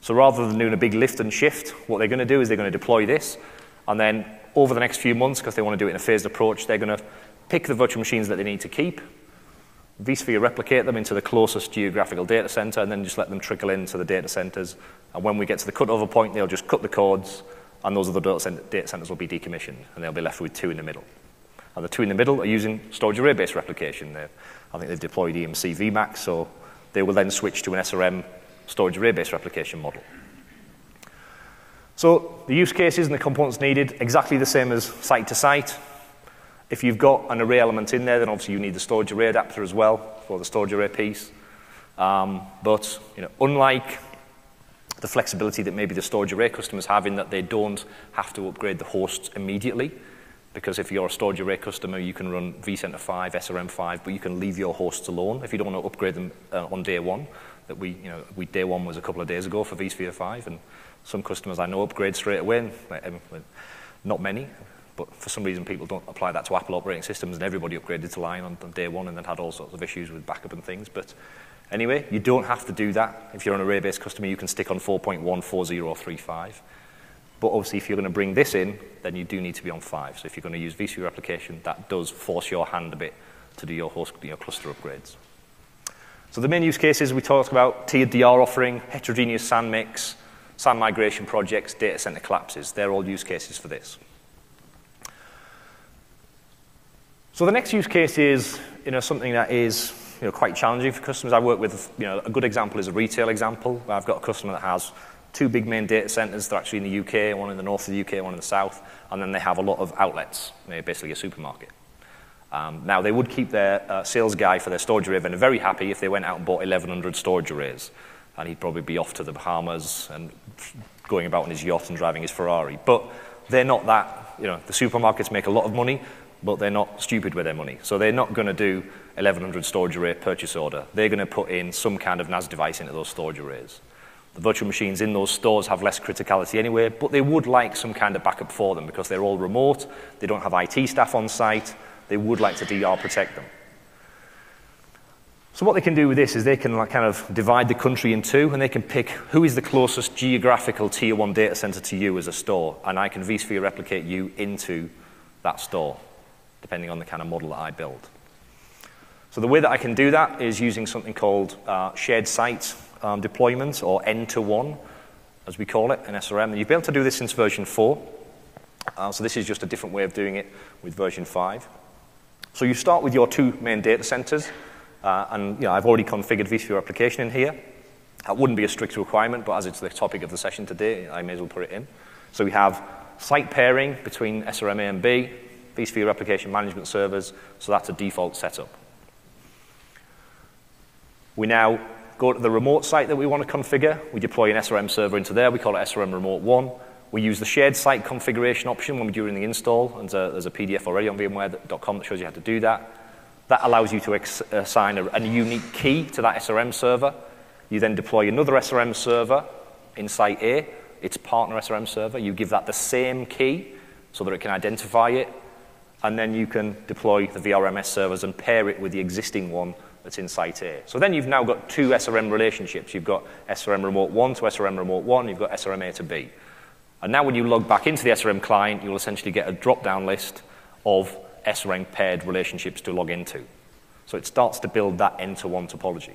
So rather than doing a big lift and shift, what they're going to do is they're going to deploy this, and then over the next few months, because they want to do it in a phased approach, they're going to pick the virtual machines that they need to keep, vSphere replicate them into the closest geographical data center, and then just let them trickle into the data centers. And when we get to the cutover point, they'll just cut the cords, and those other data centers will be decommissioned, and they'll be left with 2 in the middle. And the 2 in the middle are using storage array-based replication. I think they've deployed EMC VMAX, so they will then switch to an SRM storage array-based replication model. So the use cases and the components needed, exactly the same as site to site. If you've got an array element in there, then obviously you need the storage array adapter as well for the storage array piece. But unlike the flexibility that maybe the storage array customers have in that they don't have to upgrade the hosts immediately, because if you're a storage array customer, you can run vCenter 5, SRM 5, but you can leave your hosts alone if you don't want to upgrade them on day one. Day one was a couple of days ago for vSphere 5, and some customers I know upgrade straight away. Not many. But for some reason, people don't apply that to Apple operating systems, and everybody upgraded to Lion on day one and then had all sorts of issues with backup and things. But anyway, you don't have to do that. If you're an array-based customer, you can stick on 4.1, 4.0, or 3.5. But obviously, if you're going to bring this in, then you do need to be on 5. So if you're going to use vSphere replication, that does force your hand a bit to do your cluster upgrades. So the main use cases we talked about: tiered DR offering, heterogeneous SAN mix, SAN migration projects, data center collapses. They're all use cases for this. So the next use case is something that is quite challenging for customers. I work with a good example is a retail example. I've got a customer that has 2 big main data centers. They're actually in the UK, one in the north of the UK, one in the south, and then they have a lot of outlets. They're basically a supermarket. Now they would keep their sales guy for their storage array vendor very happy if they went out and bought 1,100 storage arrays, and he'd probably be off to the Bahamas and going about on his yacht and driving his Ferrari. But they're not that. The supermarkets make a lot of money, but they're not stupid with their money. So they're not going to do 1,100 storage array purchase order. They're going to put in some kind of NAS device into those storage arrays. The virtual machines in those stores have less criticality anyway, but they would like some kind of backup for them because they're all remote. They don't have IT staff on site. They would like to DR protect them. So what they can do with this is they can kind of divide the country in 2, and they can pick who is the closest geographical tier 1 data center to you as a store, and I can vSphere replicate you into that store, depending on the kind of model that I build. So the way that I can do that is using something called shared site deployment, or N-to-1, as we call it in SRM. And you've been able to do this since version 4. So this is just a different way of doing it with version 5. So you start with your 2 main data centers. And I've already configured vSphere Replication in here. That wouldn't be a strict requirement, but as it's the topic of the session today, I may as well put it in. So we have site pairing between SRM A and B, vSphere Replication Management Servers, so that's a default setup. We now go to the remote site that we want to configure. We deploy an SRM server into there. We call it SRM Remote 1. We use the shared site configuration option when we're doing the install, and there's a PDF already on VMware.com that shows you how to do that. That allows you to assign a unique key to that SRM server. You then deploy another SRM server in site A, its partner SRM server. You give that the same key so that it can identify it, and then you can deploy the VRMS servers and pair it with the existing one that's in site A. So then you've now got two SRM relationships. You've got SRM Remote 1 to SRM Remote 1, you've got SRM A to B. And now when you log back into the SRM client, you'll essentially get a drop-down list of SRM paired relationships to log into. So it starts to build that N-to-1 topology.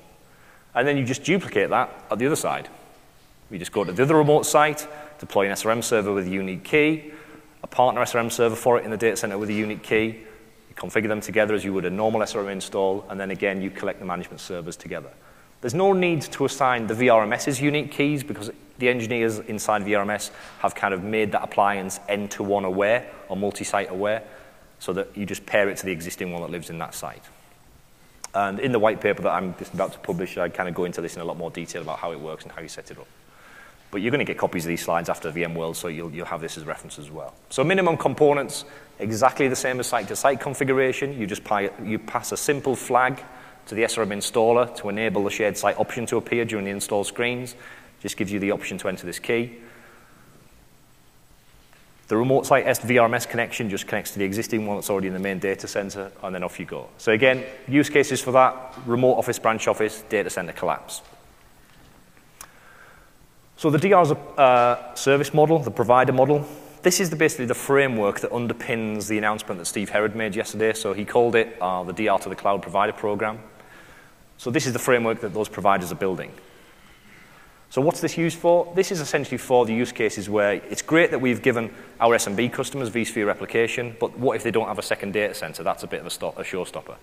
And then you just duplicate that at the other side. You just go to the other remote site, deploy an SRM server with a unique key, a partner SRM server for it in the data center with a unique key. You configure them together as you would a normal SRM install, and then again, you collect the management servers together. There's no need to assign the VRMS's unique keys because the engineers inside VRMS have kind of made that appliance N-to-1 aware or multi-site aware so that you just pair it to the existing one that lives in that site. And in the white paper that I'm just about to publish, I kind of go into this in a lot more detail about how it works and how you set it up. But you're going to get copies of these slides after VMworld, so you'll have this as reference as well. So minimum components, exactly the same as site-to-site configuration. You pass a simple flag to the SRM installer to enable the shared site option to appear during the install screens. Just gives you the option to enter this key. The remote site VRMS connection just connects to the existing one that's already in the main data center, and then off you go. So again, use cases for that: remote office, branch office, data center collapse. So the DRaaS service model, the provider model, this is basically the framework that underpins the announcement that Steve Herod made yesterday. So he called it the DR to the Cloud Provider Program. So this is the framework that those providers are building. So what's this used for? This is essentially for the use cases where it's great that we've given our SMB customers vSphere Replication, but what if they don't have a second data center? That's a bit of a showstopper.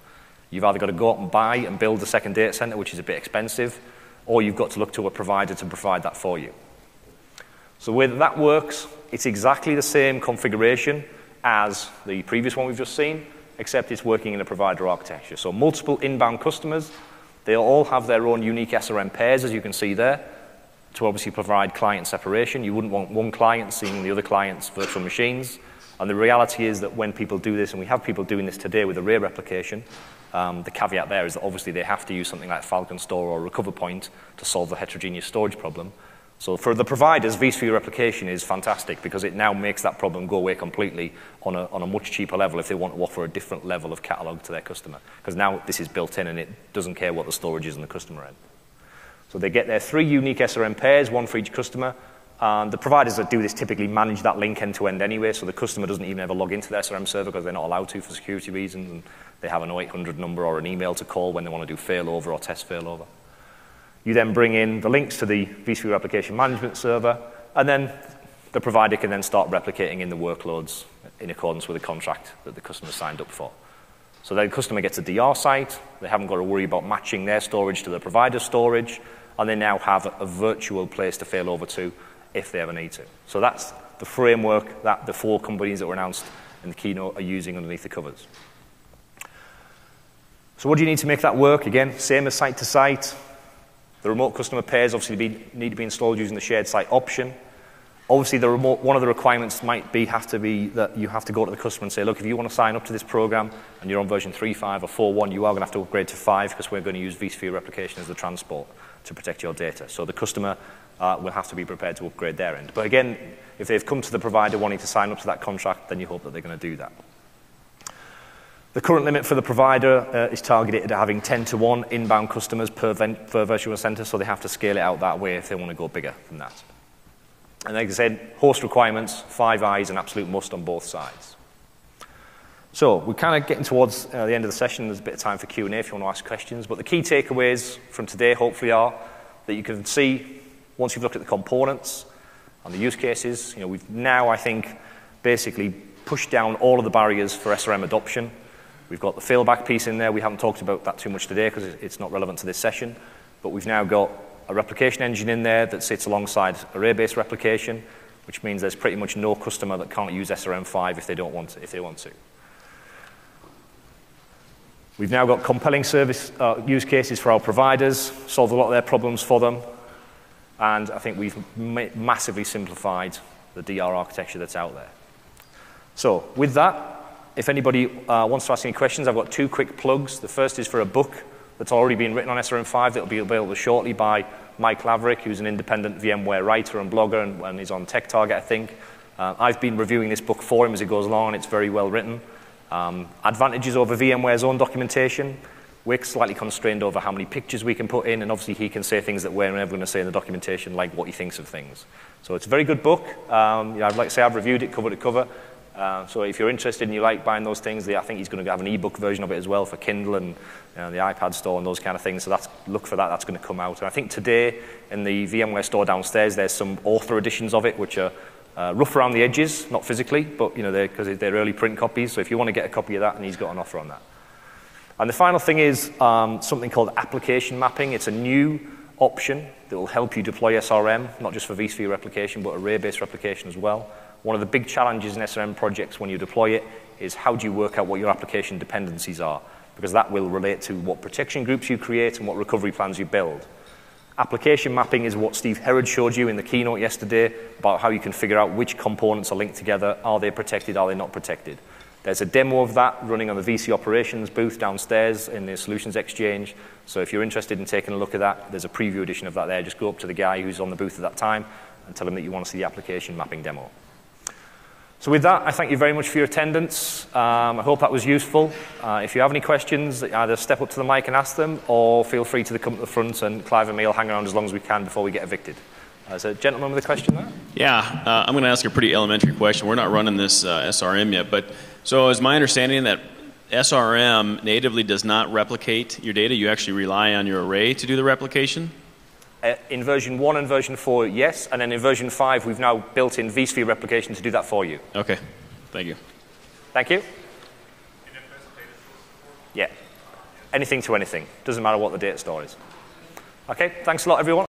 You've either got to go out and buy and build a second data center, which is a bit expensive, or you've got to look to a provider to provide that for you. So the way that works, it's exactly the same configuration as the previous one we've just seen, except it's working in a provider architecture. So multiple inbound customers, they all have their own unique SRM pairs, as you can see there, to obviously provide client separation. You wouldn't want one client seeing the other client's virtual machines. And the reality is that when people do this, and we have people doing this today with array replication, the caveat there is that obviously they have to use something like Falcon Store or Recover Point to solve the heterogeneous storage problem. So for the providers, vSphere Replication is fantastic because it now makes that problem go away completely on a much cheaper level if they want to offer a different level of catalog to their customer. Because now this is built in and it doesn't care what the storage is on the customer end. So they get their 3 unique SRM pairs, 1 for each customer. The providers that do this typically manage that link end-to-end anyway, so the customer doesn't even ever log into their SRM server because they're not allowed to for security reasons, and they have an 0800 number or an email to call when they want to do failover or test failover. You then bring in the links to the vSphere Replication Management Server, and then the provider can then start replicating in the workloads in accordance with the contract that the customer signed up for. So the customer gets a DR site, they haven't got to worry about matching their storage to the provider's storage, and they now have a virtual place to fail over to if they ever need to. So that's the framework that the 4 companies that were announced in the keynote are using underneath the covers. So what do you need to make that work? Again, same as site to site. The remote customer pairs obviously need to be installed using the shared site option. Obviously, one of the requirements might have to be that you have to go to the customer and say, look, if you want to sign up to this program and you're on version 3.5 or 4.1, you are going to have to upgrade to 5 because we're going to use vSphere Replication as the transport to protect your data. So the customer will have to be prepared to upgrade their end. But again, if they've come to the provider wanting to sign up to that contract, then you hope that they're going to do that. The current limit for the provider is targeted at having 10-to-1 inbound customers per virtual center, so they have to scale it out that way if they want to go bigger than that. And like I said, host requirements, 5 eyes, an absolute must on both sides. So we're kind of getting towards the end of the session. There's a bit of time for Q&A if you want to ask questions. But the key takeaways from today, hopefully, are that you can see, once you've looked at the components and the use cases, we've now, I think, basically pushed down all of the barriers for SRM adoption. We've got the failback piece in there. We haven't talked about that too much today because it's not relevant to this session. But we've now got a replication engine in there that sits alongside array-based replication, which means there's pretty much no customer that can't use SRM 5 if they don't want to, if they want to. We've now got compelling service use cases for our providers, solved a lot of their problems for them, and I think we've massively simplified the DR architecture that's out there. So with that, if anybody wants to ask any questions, I've got 2 quick plugs. The first is for a book that's already been written on SRM 5 that will be available shortly by Mike Laverick, who's an independent VMware writer and blogger, and he's on Tech Target, I think. I've been reviewing this book for him as it goes along, and it's very well written. Advantages over VMware's own documentation. We're slightly constrained over how many pictures we can put in, and obviously he can say things that we're never going to say in the documentation, like what he thinks of things. So it's a very good book. I'd like to say I've reviewed it cover to cover. So if you're interested and you like buying those things, I think he's going to have an ebook version of it as well for Kindle and the iPad store and those kind of things. So look for that. That's going to come out. And I think today in the VMware store downstairs, there's some author editions of it, which are rough around the edges, not physically, but because they're early print copies. So if you want to get a copy of that, and he's got an offer on that. And the final thing is something called application mapping. It's a new option that will help you deploy SRM, not just for vSphere replication, but array-based replication as well. One of the big challenges in SRM projects when you deploy it is how do you work out what your application dependencies are, because that will relate to what protection groups you create and what recovery plans you build. Application mapping is what Steve Herod showed you in the keynote yesterday about how you can figure out which components are linked together. Are they protected? Are they not protected? There's a demo of that running on the VC operations booth downstairs in the Solutions Exchange. So if you're interested in taking a look at that, there's a preview edition of that there. Just go up to the guy who's on the booth at that time and tell him that you want to see the application mapping demo. So with that, I thank you very much for your attendance. I hope that was useful. If you have any questions, either step up to the mic and ask them, or feel free to come to the front, and Clive and me will hang around as long as we can before we get evicted. Is there a gentleman with a question there? Yeah, I'm going to ask a pretty elementary question. We're not running this SRM yet, but so is my understanding that SRM natively does not replicate your data? You actually rely on your array to do the replication? In version 1 and version 4, yes. And then in version 5, we've now built in vSphere replication to do that for you. Okay. Thank you. Thank you. Yeah. Anything to anything. Doesn't matter what the data store is. Okay. Thanks a lot, everyone.